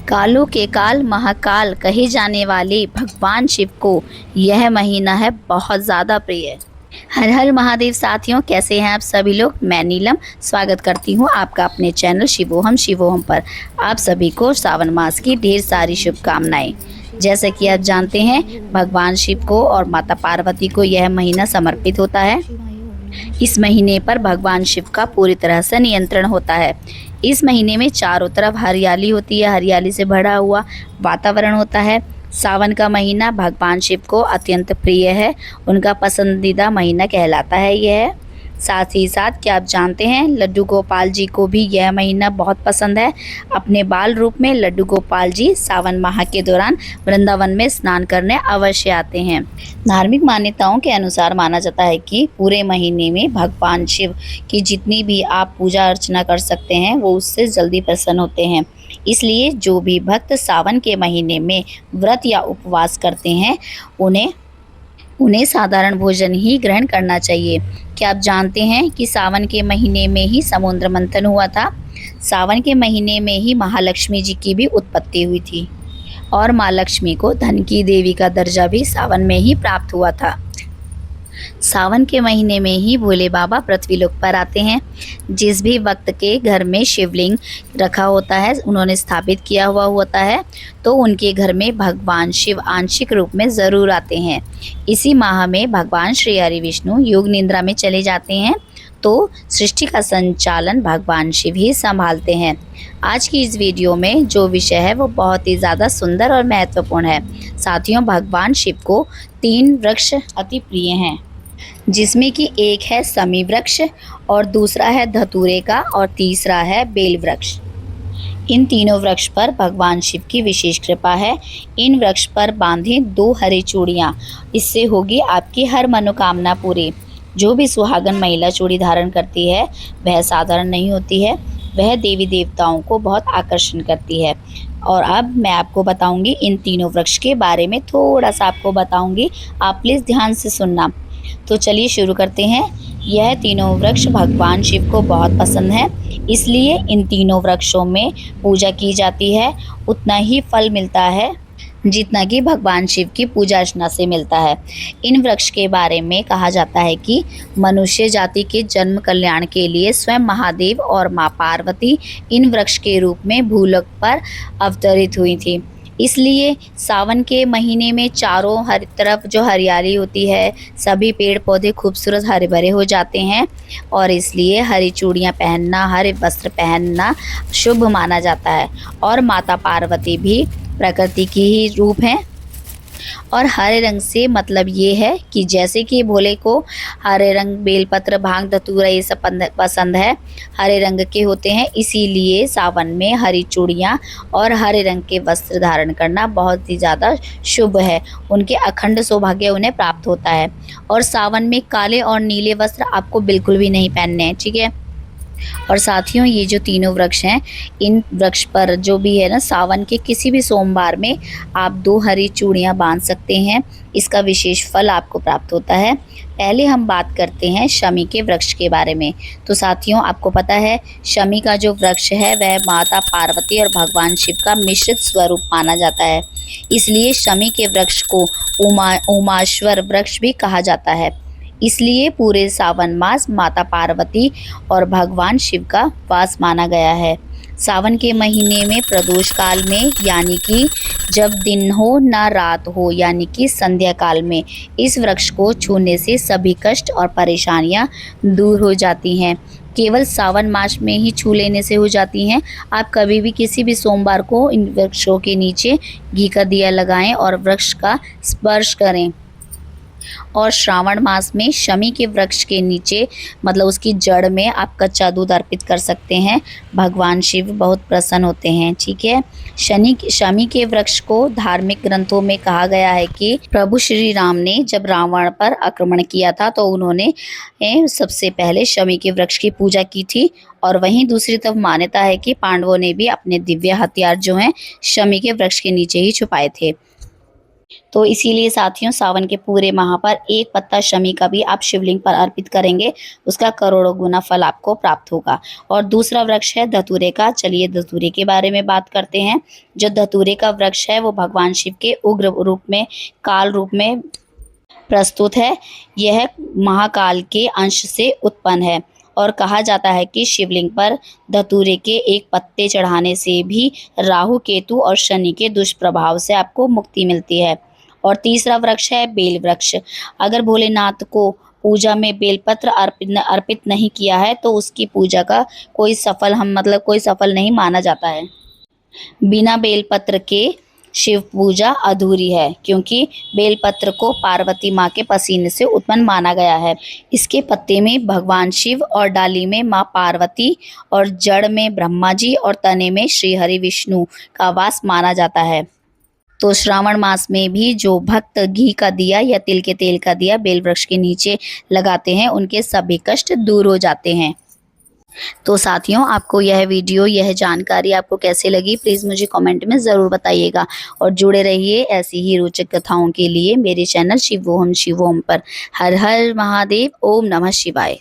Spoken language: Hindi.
कालों के काल महाकाल कहे जाने वाले भगवान शिव को यह महीना है बहुत ज़्यादा प्रिय। हर हर महादेव साथियों, कैसे हैं आप सभी लोग। मैं नीलम स्वागत करती हूं आपका अपने चैनल शिवोहम पर। आप सभी को सावन मास की ढेर सारी शुभकामनाएं। जैसे कि आप जानते हैं, भगवान शिव को और माता पार्वती को यह महीना समर्पित होता है। इस महीने पर भगवान शिव का पूरी तरह से नियंत्रण होता है। इस महीने में चारों तरफ हरियाली होती है, हरियाली से भरा हुआ वातावरण होता है। सावन का महीना भगवान शिव को अत्यंत प्रिय है, उनका पसंदीदा महीना कहलाता है यह। साथ ही साथ क्या आप जानते हैं, लड्डू गोपाल जी को भी यह महीना बहुत पसंद है। अपने बाल रूप में लड्डू गोपाल जी सावन माह के दौरान वृंदावन में स्नान करने अवश्य आते हैं। धार्मिक मान्यताओं के अनुसार माना जाता है कि पूरे महीने में भगवान शिव की जितनी भी आप पूजा अर्चना कर सकते हैं वो उससे जल्दी प्रसन्न होते हैं। इसलिए जो भी भक्त सावन के महीने में व्रत या उपवास करते हैं उन्हें साधारण भोजन ही ग्रहण करना चाहिए। क्या आप जानते हैं कि सावन के महीने में ही समुद्र मंथन हुआ था। सावन के महीने में ही महालक्ष्मी जी की भी उत्पत्ति हुई थी और माँ लक्ष्मी को धन की देवी का दर्जा भी सावन में ही प्राप्त हुआ था। सावन के महीने में ही भोले बाबा पृथ्वी लोक पर आते हैं। जिस भी भक्त के घर में शिवलिंग रखा होता है, उन्होंने स्थापित किया हुआ होता है, तो उनके घर में भगवान शिव आंशिक रूप में ज़रूर आते हैं। इसी माह में भगवान श्री हरि विष्णु योग निद्रा में चले जाते हैं, तो सृष्टि का संचालन भगवान शिव ही संभालते हैं। आज की इस वीडियो में जो विषय है वो बहुत ही ज़्यादा सुंदर और महत्वपूर्ण है। साथियों, भगवान शिव को 3 वृक्ष अति प्रिय हैं, जिसमें कि एक है समी वृक्ष और दूसरा है धतूरे का और तीसरा है बेल वृक्ष। इन तीनों वृक्ष पर भगवान शिव की विशेष कृपा है। इन वृक्ष पर बांधें 2 हरी चूड़ियाँ, इससे होगी आपकी हर मनोकामना पूरी। जो भी सुहागन महिला चूड़ी धारण करती है वह साधारण नहीं होती है, वह देवी देवताओं को बहुत आकर्षण करती है। और अब मैं आपको बताऊंगी इन तीनों वृक्ष के बारे में, थोड़ा सा आपको बताऊंगी, आप प्लीज़ ध्यान से सुनना। तो चलिए शुरू करते हैं। यह तीनों वृक्ष भगवान शिव को बहुत पसंद है, इसलिए इन तीनों वृक्षों में पूजा की जाती है। उतना ही फल मिलता है जितना कि भगवान शिव की पूजा अर्चना से मिलता है। इन वृक्ष के बारे में कहा जाता है कि मनुष्य जाति के जन्म कल्याण के लिए स्वयं महादेव और माँ पार्वती इन वृक्ष के रूप में भूलोक पर अवतरित हुई थी। इसलिए सावन के महीने में चारों हर तरफ जो हरियाली होती है, सभी पेड़ पौधे खूबसूरत हरे भरे हो जाते हैं और इसलिए हरी चूड़ियाँ पहनना, हरे वस्त्र पहनना शुभ माना जाता है। और माता पार्वती भी प्रकृति की ही रूप हैं और हरे रंग से मतलब ये है कि जैसे कि भोले को हरे रंग बेलपत्र, भांग, धतूरा ये सब पसंद है, हरे रंग के होते हैं, इसीलिए सावन में हरी चूड़ियाँ और हरे रंग के वस्त्र धारण करना बहुत ही ज़्यादा शुभ है। उनके अखंड सौभाग्य उन्हें प्राप्त होता है। और सावन में काले और नीले वस्त्र आपको बिल्कुल भी नहीं पहनने हैं, ठीक है। और साथियों, ये जो तीनों वृक्ष हैं, इन वृक्ष पर जो भी है ना, सावन के किसी भी सोमवार में आप 2 हरी चूड़ियाँ बांध सकते हैं। इसका विशेष फल आपको प्राप्त होता है। पहले हम बात करते हैं शमी के वृक्ष के बारे में। तो साथियों, आपको पता है शमी का जो वृक्ष है वह माता पार्वती और भगवान शिव का मिश्रित स्वरूप माना जाता है, इसलिए शमी के वृक्ष को उमाश्वर वृक्ष भी कहा जाता है। इसलिए पूरे सावन मास माता पार्वती और भगवान शिव का वास माना गया है। सावन के महीने में प्रदोष काल में, यानी कि जब दिन हो ना रात हो, यानी कि संध्या काल में इस वृक्ष को छूने से सभी कष्ट और परेशानियां दूर हो जाती हैं। केवल सावन मास में ही छू लेने से हो जाती हैं। आप कभी भी किसी भी सोमवार को इन वृक्षों के नीचे घी का दिया लगाएं और वृक्ष का स्पर्श करें। और श्रावण मास में शमी के वृक्ष के नीचे मतलब उसकी जड़ में आप कच्चा दूध अर्पित कर सकते हैं। भगवान शिव बहुत प्रसन्न होते हैं, ठीक है। शमी के वृक्ष को धार्मिक ग्रंथों में कहा गया है कि प्रभु श्री राम ने जब रावण पर आक्रमण किया था तो उन्होंने सबसे पहले शमी के वृक्ष की पूजा की थी। और वहीं दूसरी तरफ मान्यता है कि पांडवों ने भी अपने दिव्य हथियार जो हैं शमी के वृक्ष के नीचे ही छुपाए थे। तो इसीलिए साथियों सावन के पूरे माह पर एक पत्ता शमी का भी आप शिवलिंग पर अर्पित करेंगे, उसका करोड़ों गुना फल आपको प्राप्त होगा। और दूसरा वृक्ष है धतूरे का। चलिए धतूरे के बारे में बात करते हैं। जो धतूरे का वृक्ष है वो भगवान शिव के उग्र रूप में, काल रूप में प्रस्तुत है। यह महाकाल के अंश से उत्पन्न है और कहा जाता है कि शिवलिंग पर धतूरे के एक पत्ते चढ़ाने से भी राहु केतु और शनि के दुष्प्रभाव से आपको मुक्ति मिलती है। और तीसरा वृक्ष है बेल वृक्ष। अगर भोलेनाथ को पूजा में बेलपत्र अर्पित नहीं किया है तो उसकी पूजा का कोई सफल नहीं माना जाता है। बिना बेलपत्र के शिव पूजा अधूरी है, क्योंकि बेलपत्र को पार्वती माँ के पसीने से उत्पन्न माना गया है। इसके पत्ते में भगवान शिव और डाली में माँ पार्वती और जड़ में ब्रह्मा जी और तने में श्री हरि विष्णु का वास माना जाता है। तो श्रावण मास में भी जो भक्त घी का दिया या तिल के तेल का दिया बेल वृक्ष के नीचे लगाते हैं, उनके सभी कष्ट दूर हो जाते हैं। तो साथियों आपको यह वीडियो, यह जानकारी आपको कैसे लगी, प्लीज़ मुझे कमेंट में ज़रूर बताइएगा। और जुड़े रहिए ऐसी ही रोचक कथाओं के लिए मेरे चैनल शिवोहम शिवोहम पर। हर हर महादेव, ओम नमः शिवाय।